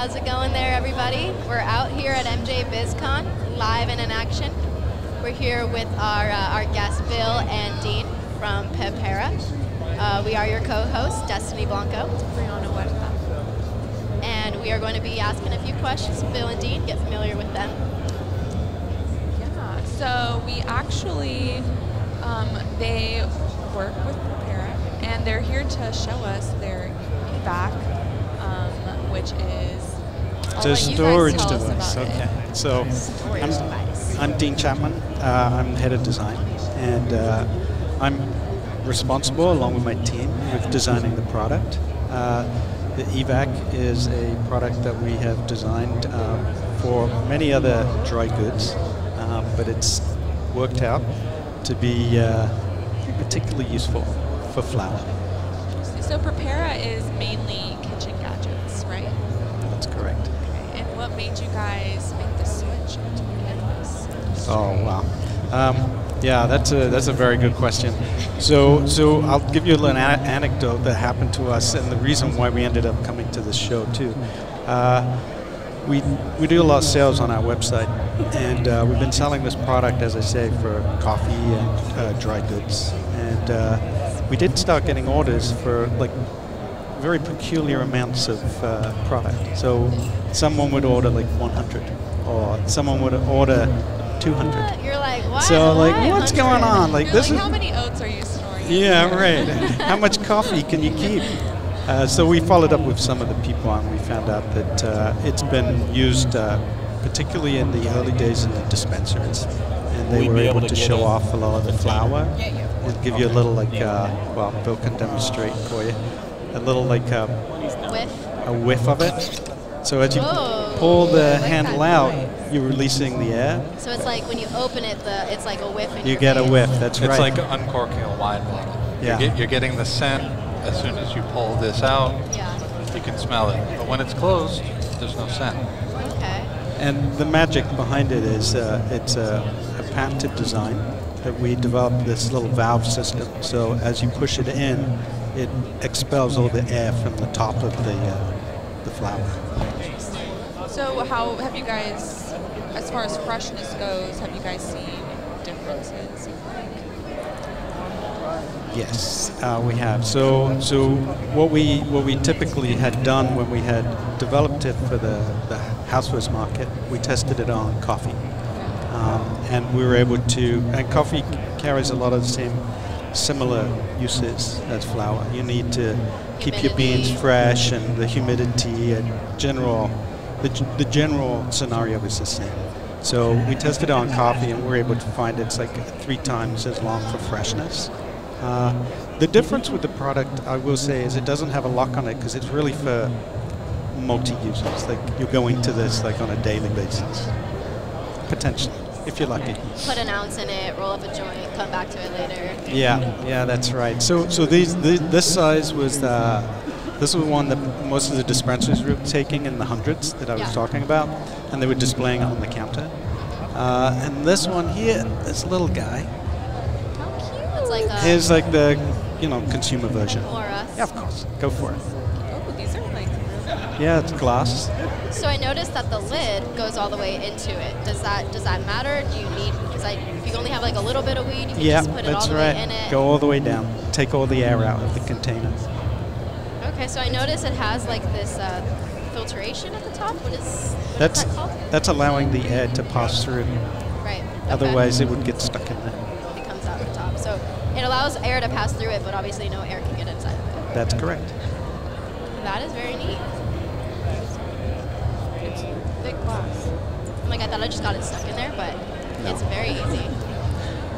how's it going there, everybody? We're out here at Mjbizcon, live and in action. We're here with our guests, Bill and Dean from Prepara. We are your co-hosts, Destiny Blanco. And we are going to be asking a few questions. Bill and Dean, get familiar with them. Yeah, so we actually, they work with Prepara, and they're here to show us their back, which is it's a storage device. Okay, so I'm Dean Chapman. I'm head of design, and I'm responsible, along with my team, with designing the product. The EVAC is a product that we have designed for many other dry goods, but it's worked out to be particularly useful for flour. So Prepara is mainly kitchen gadgets, right? That's correct. Okay. And what made you guys make the switch into cannabis? Oh wow. Yeah, that's a very good question. So I'll give you a little anecdote that happened to us, and the reason why we ended up coming to this show too. We do a lot of sales on our website, and we've been selling this product, as I say, for coffee and dry goods. And we did start getting orders for like very peculiar amounts of product. So someone would order like 100, or someone would order 200. You're like, what? So like, what's going on? Like, You're this like, is how many oats are you storing? Yeah, right. How much coffee can you keep? So we followed up with some of the people, and we found out that it's been used particularly in the early days in the dispensaries, and they were able to show off a lot of the flour and give you a little like, well, Bill can demonstrate for you, a little like a whiff of it. So as you pull the handle out, you're releasing the air. So it's like when you open it, it's like a whiff. You get a whiff. That's right. It's like uncorking a wine bottle. Yeah. You're getting the scent as soon as you pull this out. Yeah. You can smell it, but when it's closed, there's no scent. Okay. And the magic behind it is it's a patented design that we developed this little valve system. So as you push it in, it expels all the air from the top of the flour. So how have you guys, as far as freshness goes, have you guys seen differences? Yes, we have. So what we typically had done when we had developed it for the housewares market, we tested it on coffee, and we were able to. And coffee carries a lot of the same similar uses as flour. You need to keep your beans fresh, and the humidity and the general scenario is the same. So we tested it on coffee, and we were able to find it's like 3 times as long for freshness. The difference with the product, I will say, is it doesn't have a lock on it because it's really for multi-users. Like, you're going to this like on a daily basis, potentially, if you're lucky. Put an ounce in it, roll up a joint, come back to it later. Yeah, that's right. So this size was this was one that most of the dispensaries were taking in the hundreds that I was talking about, and they were displaying it on the counter. And this one here, this little guy. Like here's like the, consumer version. For us. Yeah, of course. Go for it. Oh, these are like really. Yeah, it's glass. So I noticed that the lid goes all the way into it. Does that matter? Do you need? Because if you only have like a little bit of weed, you can just put it all the way in it. Go all the way down. Take all the air out of the container. Okay, so I noticed it has like this filtration at the top. What is that called? That's allowing the air to pass through. Right. Okay. Otherwise, it would get stuck in there. It comes out the top. So it allows air to pass through it, but obviously no air can get inside of it. That's correct. That is very neat. It's thick glass. Oh my God, I thought I just got it stuck in there, but it's very easy.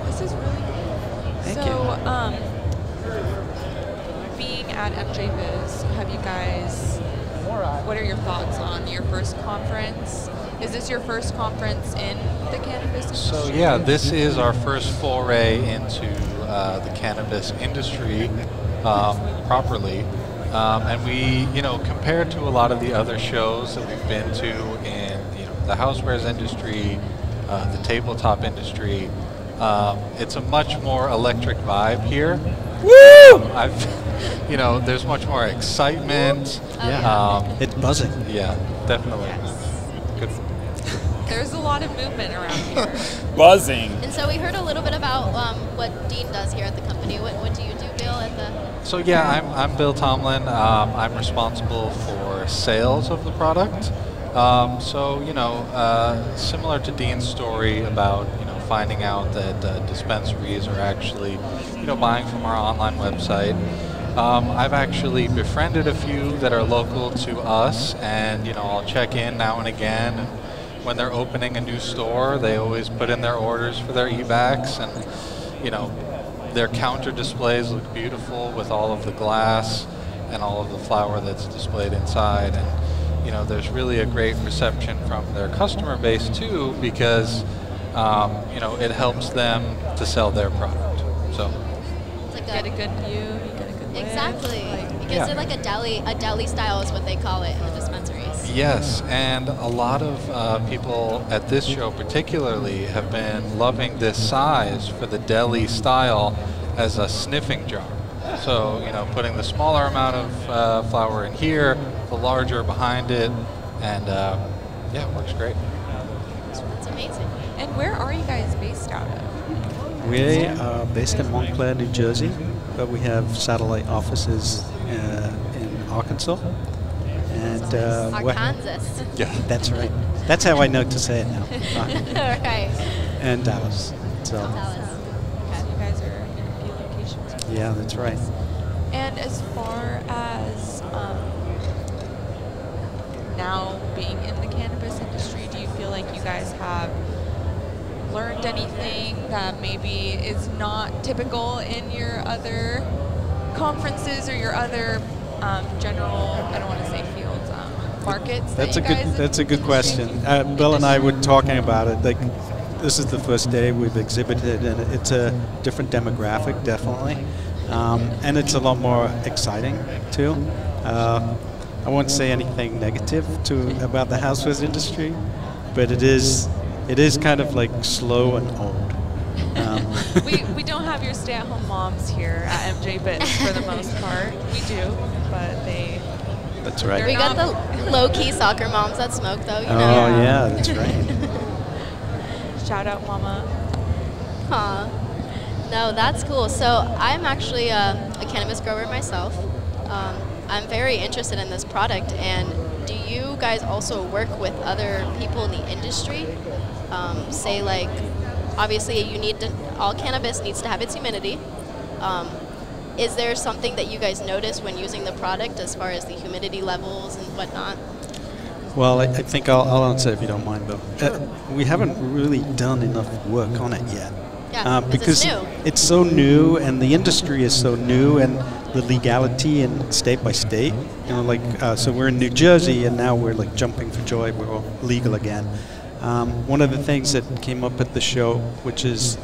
This is really cool. Thank you. Being at MJBiz, have you guys, what are your thoughts on your first conference? Is this your first conference in the cannabis industry? So yeah, this is our first foray into the cannabis industry properly. And we, compared to a lot of the other shows that we've been to in, the housewares industry, the tabletop industry, it's a much more electric vibe here. Woo! I've, you know, there's much more excitement. It's buzzing. Yeah, definitely. Good. There's a lot of movement around here. Buzzing. And so we heard a little bit about what Dean does here at the company. What do you do, Bill, at the... So yeah, I'm Bill Tomlin. I'm responsible for sales of the product. So, you know, similar to Dean's story about, you know, finding out that dispensaries are actually, you know, buying from our online website. I've actually befriended a few that are local to us, and, you know, I'll check in now and again. And when they're opening a new store, they always put in their orders for their e-bacs, and, you know, their counter displays look beautiful with all of the glass and all of the flower that's displayed inside. And, you know, there's really a great reception from their customer base too, because, you know, it helps them to sell their product. So. It's like You get a good view, you get a good lift. Exactly. It gives it like a deli style is what they call it in the dispensaries. Yes, and a lot of people at this show particularly have been loving this size for the deli style as a sniffing jar. So, you know, putting the smaller amount of flour in here, the larger behind it, and yeah, it works great. It's amazing. And where are you guys based out of? We are based in Montclair, New Jersey, but we have satellite offices in Arkansas. And Arkansas. Yeah. that's right. That's how I know to say it now. All right. And Dallas. So Dallas. So you guys are in a few locations. yeah, that's right. And as far as now being in the cannabis industry, do you feel like you guys have learned anything that maybe is not typical in your other conferences or your other general, I don't want to say fields, markets? That's a good question. Bill and I were talking about it. Like, this is the first day we've exhibited, and it's a different demographic, definitely, and it's a lot more exciting too. I won't say anything negative about the housewares industry, but it is kind of like slow and old. We don't have your stay-at-home moms here at Mjbizcon for the most part. We do, but That's right. We got the low-key soccer moms that smoke, though. You know. Oh yeah, that's right. Shout out, Mama. Huh. No, that's cool. So I'm actually a cannabis grower myself. I'm very interested in this product. And do you guys also work with other people in the industry? Say, like, obviously all cannabis needs to have its humidity. Is there something that you guys notice when using the product as far as the humidity levels and whatnot? Well, I think I'll answer if you don't mind, Bill. We haven't really done enough work on it yet. Yeah, because it's new. it's so new, and the industry is so new, and the legality in state by state. You know, like so we're in New Jersey, and now we're like jumping for joy. We're all legal again. One of the things that came up at the show, which is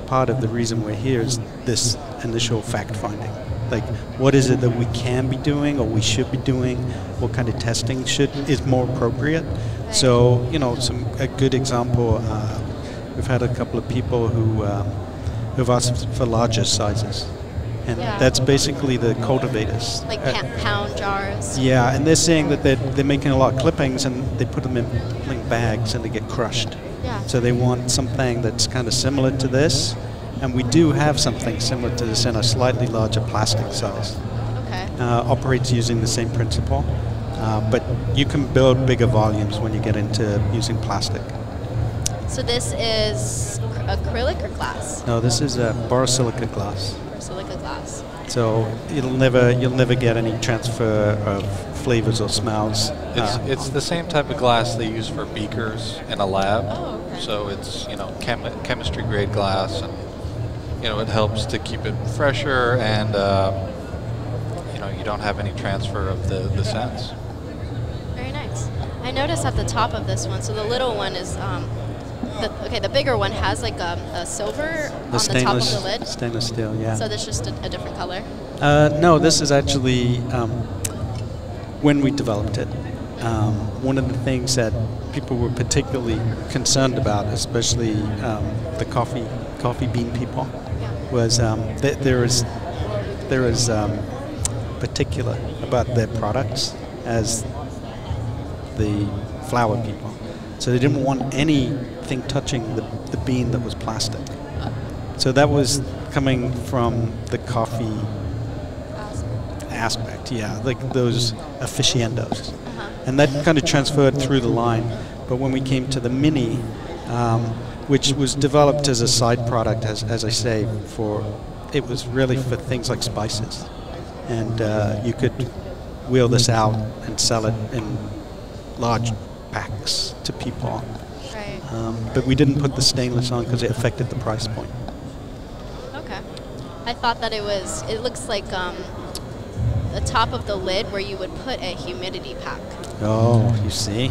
part of the reason we're here, is this initial fact finding. Like, what is it that we can be doing or we should be doing? What kind of testing is more appropriate? Right. So, you know, a good example, we've had a couple of people who've asked for larger sizes. And that's basically the cultivators. Like pound jars. Yeah, and they're saying that they're making a lot of clippings, and they put them in bags and they get crushed. Yeah. So they want something that's kind of similar to this. And we do have something similar to this in a slightly larger plastic size. Okay. Operates using the same principle, but you can build bigger volumes when you get into using plastic. So this is acrylic or glass? No, this is a borosilica glass. Borosilica glass. So you'll never get any transfer of flavors or smells. It's the same type of glass they use for beakers in a lab. Oh, okay. So it's, you know, chemistry grade glass, and, you know, it helps to keep it fresher, and you know, you don't have any transfer of the scents. Very nice. I noticed at the top of this one, so the little one is, the bigger one has like a silver on the top of the lid. Stainless steel, yeah. So that's just a different color? No, this is actually when we developed it. One of the things that people were particularly concerned about, especially the coffee bean people, was that there is they're as particular about their products as the flour people. So they didn't want anything touching the bean that was plastic. So that was coming from the coffee aspect, yeah, like those aficionados. And that kind of transferred through the line. But when we came to the Mini, which was developed as a side product, as I say, it was really for things like spices. And you could wheel this out and sell it in large packs to people. Right. But we didn't put the stainless on because it affected the price point. Okay. I thought that it looks like the top of the lid where you would put a humidity pack. Oh, you see?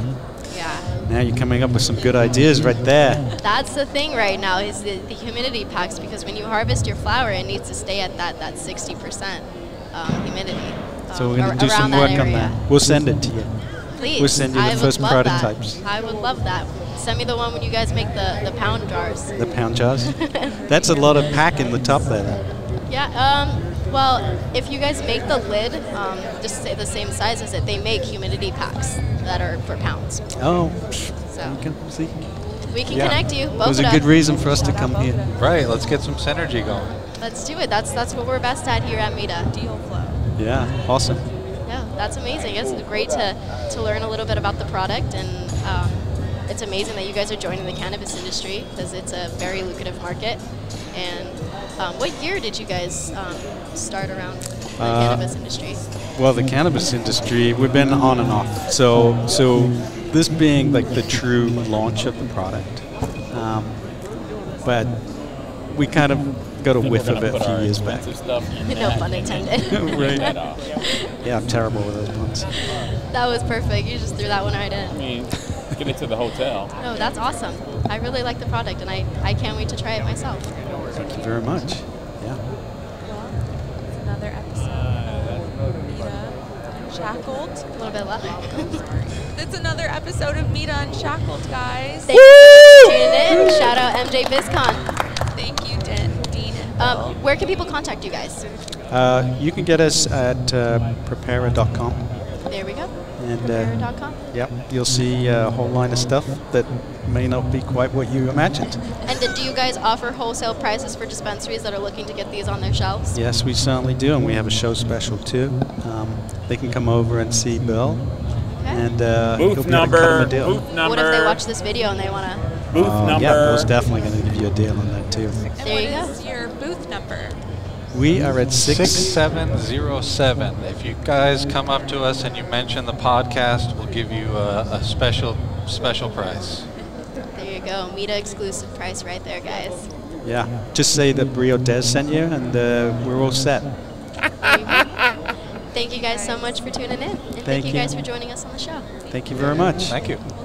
Yeah. Now you're coming up with some good ideas right there. That's the thing right now is the humidity packs, because when you harvest your flour, it needs to stay at that 60% humidity. So we're going to do some work on that. We'll send it to you. Please. We'll send you the first prototypes. I would love that. Send me the one when you guys make the pound jars. The pound jars? That's a lot of pack in the top there. Yeah. Well, if you guys make the lid just say the same size as it, they make humidity packs that are for pounds. Oh, so you can see. We can connect you. It was a good reason for us to come here. Right, let's get some synergy going. Let's do it. That's what we're best at here at MITA. Deal flow. Yeah, awesome. Yeah, that's amazing. It's great to learn a little bit about the product, and it's amazing that you guys are joining the cannabis industry because it's a very lucrative market. And what year did you guys start around the cannabis industry? Well, the cannabis industry, we've been on and off. So this being like the true launch of the product, but we kind of got a whiff of it a few years back. No pun intended. Right. Yeah, I'm terrible with those puns. That was perfect. You just threw that one right in. I mean, get it to the hotel. No, that's awesome. I really like the product, and I can't wait to try it myself. Thank you very much. Yeah. It's another episode of MITA Unshackled. A little bit left. It's another episode of MITA Unshackled, guys. Thank you for tuning in. Shout out Mjbizcon. Thank you, Dean and Bill. Where can people contact you guys? You can get us at Prepara.com. There we go. And Prepara.com. yep, you'll see a whole line of stuff that may not be quite what you imagined. And do you guys offer wholesale prices for dispensaries that are looking to get these on their shelves? Yes, we certainly do, and we have a show special too. They can come over and see Bill, and he'll be able to cut them a deal. Booth number. What if they watch this video and they want to? Booth number. Yeah, Bill's definitely going to give you a deal on that too. And There you what go. is your booth number? We are at 6707. If you guys come up to us and you mention the podcast, we'll give you a special price. There you go. MITA exclusive price right there, guys. Yeah, just say that Brio Des sent you, and we're all set. There you go. Thank you guys so much for tuning in. And thank you you. guys for joining us on the show. Thank you very much. Thank you. We'll